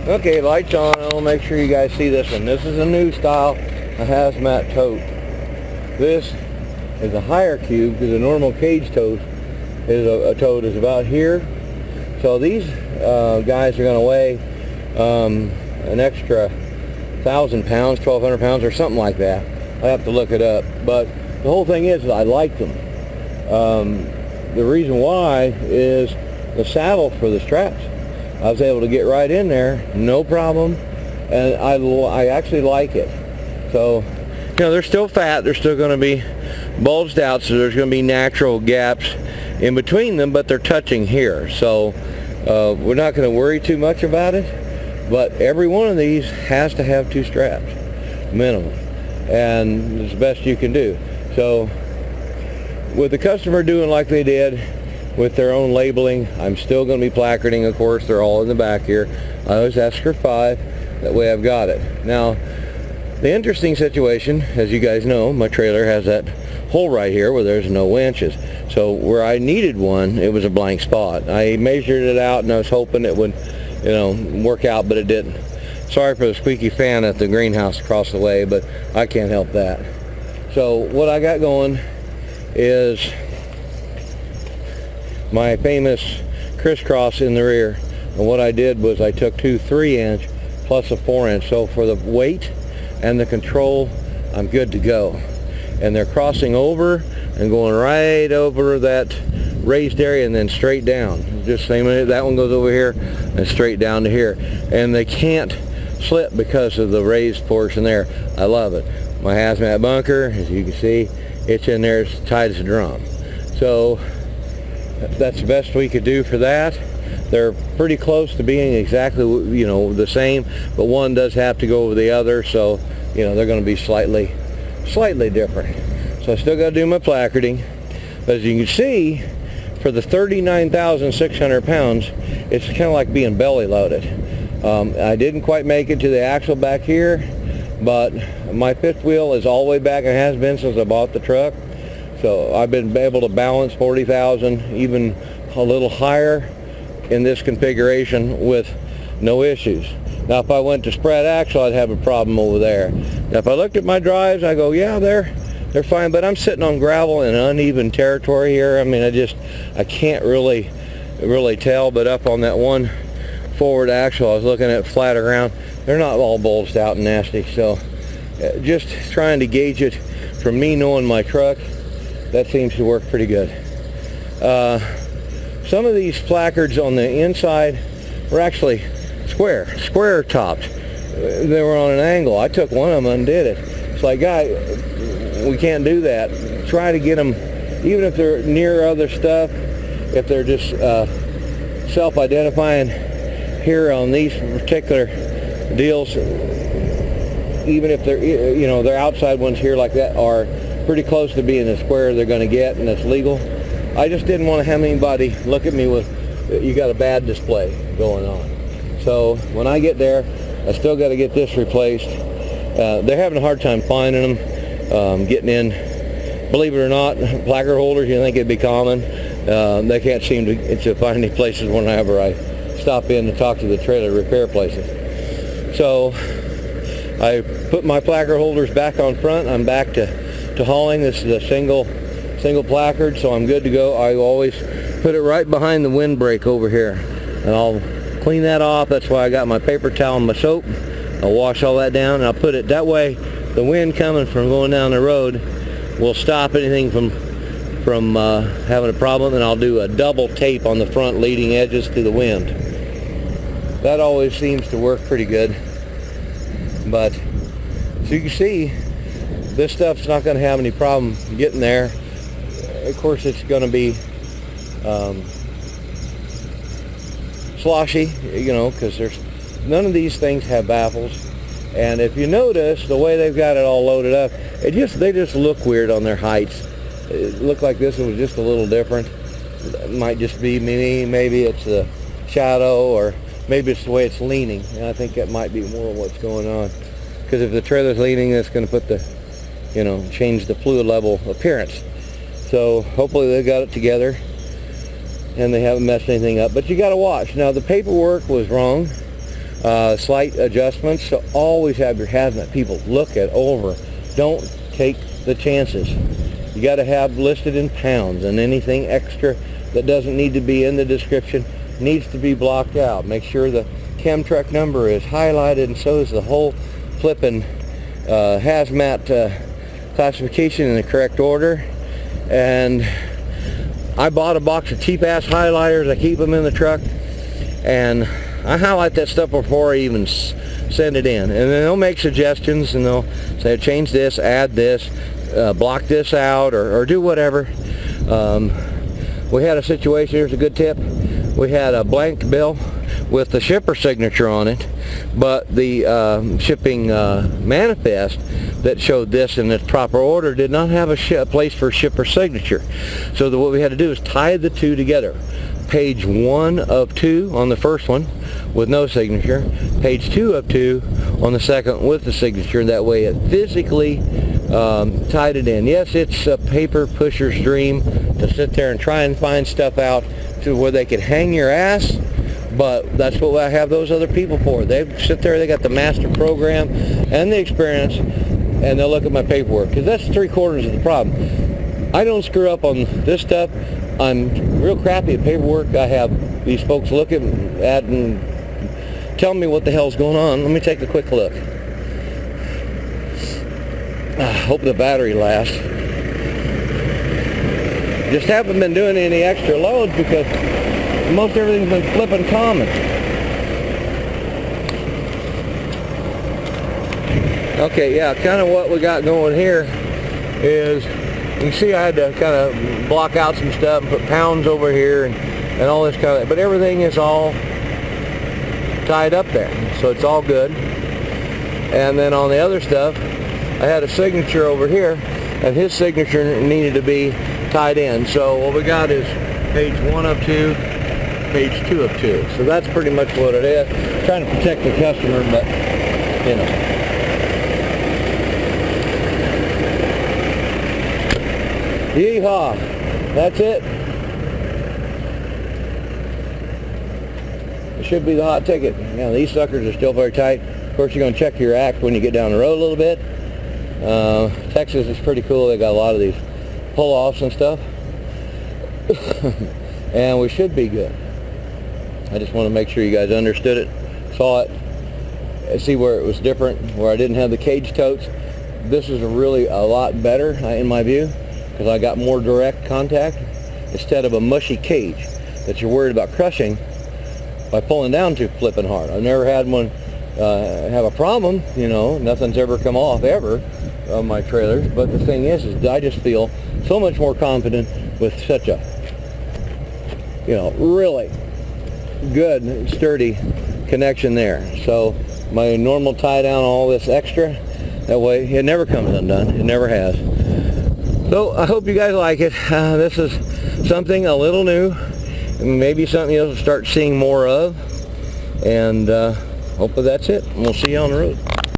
Okay, lights on. I'll make sure you guys see this one. This is a new style, a hazmat tote. This is a higher cube because a normal cage tote is a tote is about here. So these guys are going to weigh an extra 1,000 pounds, 1,200 pounds, or something like that. I have to look it up. But the whole thing is I like them. The reason why is the saddle for the straps. I was able to get right in there, no problem, and I actually like it. So, you know, they're still fat, they're still going to be bulged out, so there's going to be natural gaps in between them, but they're touching here. So, we're not going to worry too much about it, but every one of these has to have 2 straps, minimum, and it's the best you can do. So, with the customer doing like they did, with their own labeling, I'm still going to be placarding, of course. They're all in the back here. I always ask for 5, that way I've got it. Now, the interesting situation, as you guys know, my trailer has that hole right here where there's no winches. So where I needed one, it was a blank spot. I measured it out and I was hoping it would, you know, work out, but it didn't. Sorry for the squeaky fan at the greenhouse across the way, but I can't help that. So what I got going is my famous crisscross in the rear, and what I did was I took 2 3-inch plus a 4-inch, so for the weight and the control I'm good to go. And they're crossing over and going right over that raised area and then straight down, just same way that one goes over here and straight down to here, and they can't slip because of the raised portion there. I love it. My hazmat bunker, as you can see, it's in there as tight as a drum. So that's the best we could do for that. They're pretty close to being exactly, you know, the same, but one does have to go over the other, so, you know, they're going to be slightly different. So I still got to do my placarding. But as you can see, for the 39,600 pounds, it's kind of like being belly loaded. I didn't quite make it to the axle back here, but my 5th wheel is all the way back and has been since I bought the truck. So I've been able to balance 40,000, even a little higher in this configuration with no issues. Now if I went to spread axle, I'd have a problem over there. Now if I looked at my drives, I go, yeah, they're fine, but I'm sitting on gravel in uneven territory here. I mean, I can't really tell, but up on that one forward axle, I was looking at flat around. They're not all bulged out and nasty, so just trying to gauge it from me knowing my truck. That seems to work pretty good. Some of these placards on the inside were actually square topped. They were on an angle. I took one of them and undid it. It's like, guy, we can't do that. Try to get them, even if they're near other stuff, if they're just self-identifying here on these particular deals, even if they're, you know, their outside ones here like that are pretty close to being the square they're going to get, and it's legal. I just didn't want to have anybody look at me with, you got a bad display going on. So when I get there, I still got to get this replaced. They're having a hard time finding them, getting in. Believe it or not, placard holders, you think it'd be common. They can't seem to find any places whenever I stop in to talk to the trailer repair places. So I put my placard holders back on front. I'm back to hauling. This is a single placard, so I'm good to go. I always put it right behind the windbreak over here, and I'll clean that off. That's why I got my paper towel and my soap. I'll wash all that down, and I'll put it that way. The wind coming from going down the road will stop anything from having a problem, and I'll do a double tape on the front leading edges to the wind. That always seems to work pretty good. But so you can see, this stuff's not going to have any problem getting there. Of course, it's going to be sloshy, you know, because none of these things have baffles. And if you notice the way they've got it all loaded up, they just look weird on their heights. It looked like this one was just a little different. It might just be me. Maybe it's the shadow, or maybe it's the way it's leaning. And I think that might be more of what's going on. Because if the trailer's leaning, it's going to put the, you know, change the fluid level appearance. So hopefully they got it together and they haven't messed anything up. But you got to watch. Now the paperwork was wrong. slight adjustments. So always have your hazmat people look it over. Don't take the chances. You got to have listed in pounds, and anything extra that doesn't need to be in the description needs to be blocked out. Make sure the chem truck number is highlighted, and so is the whole flipping hazmat classification in the correct order. And I bought a box of cheap-ass highlighters. I keep them in the truck, and I highlight that stuff before I even send it in. And then they'll make suggestions, and they'll say, change this, add this, block this out, or do whatever. We had a situation, here's a good tip. We had a blank bill with the shipper signature on it, but the shipping manifest that showed this in its proper order did not have a place for shipper signature. So what we had to do is tie the two together. Page 1 of 2 on the first one with no signature, page 2 of 2 on the second with the signature. That way it physically tied it in. Yes, it's a paper pusher's dream to sit there and try and find stuff out to where they could hang your ass, but that's what I have those other people for. They sit there, they got the master program and the experience, and they'll look at my paperwork, because that's 3/4 of the problem. I don't screw up on this stuff. I'm real crappy at paperwork. I have these folks looking at and tell me what the hell's going on. Let me take a quick look. Hope the battery lasts. Just haven't been doing any extra loads because most everything's been flipping common. Okay, yeah, kind of what we got going here is, you can see I had to kind of block out some stuff and put pounds over here and all this kind of, but everything is all tied up there, so it's all good. And then on the other stuff, I had a signature over here, and his signature needed to be tied in. So what we got is page 1 of 2, page 2 of 2. So that's pretty much what it is. I'm trying to protect the customer, but you know. Yeehaw! That's it. It should be the hot ticket. Now these suckers are still very tight. Of course, you're going to check your act when you get down the road a little bit. Texas is pretty cool. They got a lot of these pull-offs and stuff. And we should be good. I just want to make sure you guys understood it, saw it, see where it was different, where I didn't have the cage totes. This is really a lot better in my view, because I got more direct contact instead of a mushy cage that you're worried about crushing by pulling down too flipping hard. I've never had one have a problem, you know, nothing's ever come off ever on my trailers, but the thing is I just feel so much more confident with such a, you know, really good sturdy connection there. So my normal tie down, all this extra, that way it never comes undone. It never has. So I hope you guys like it. This is something a little new, and maybe something you'll start seeing more of, and hopefully that's it. We'll see you on the road.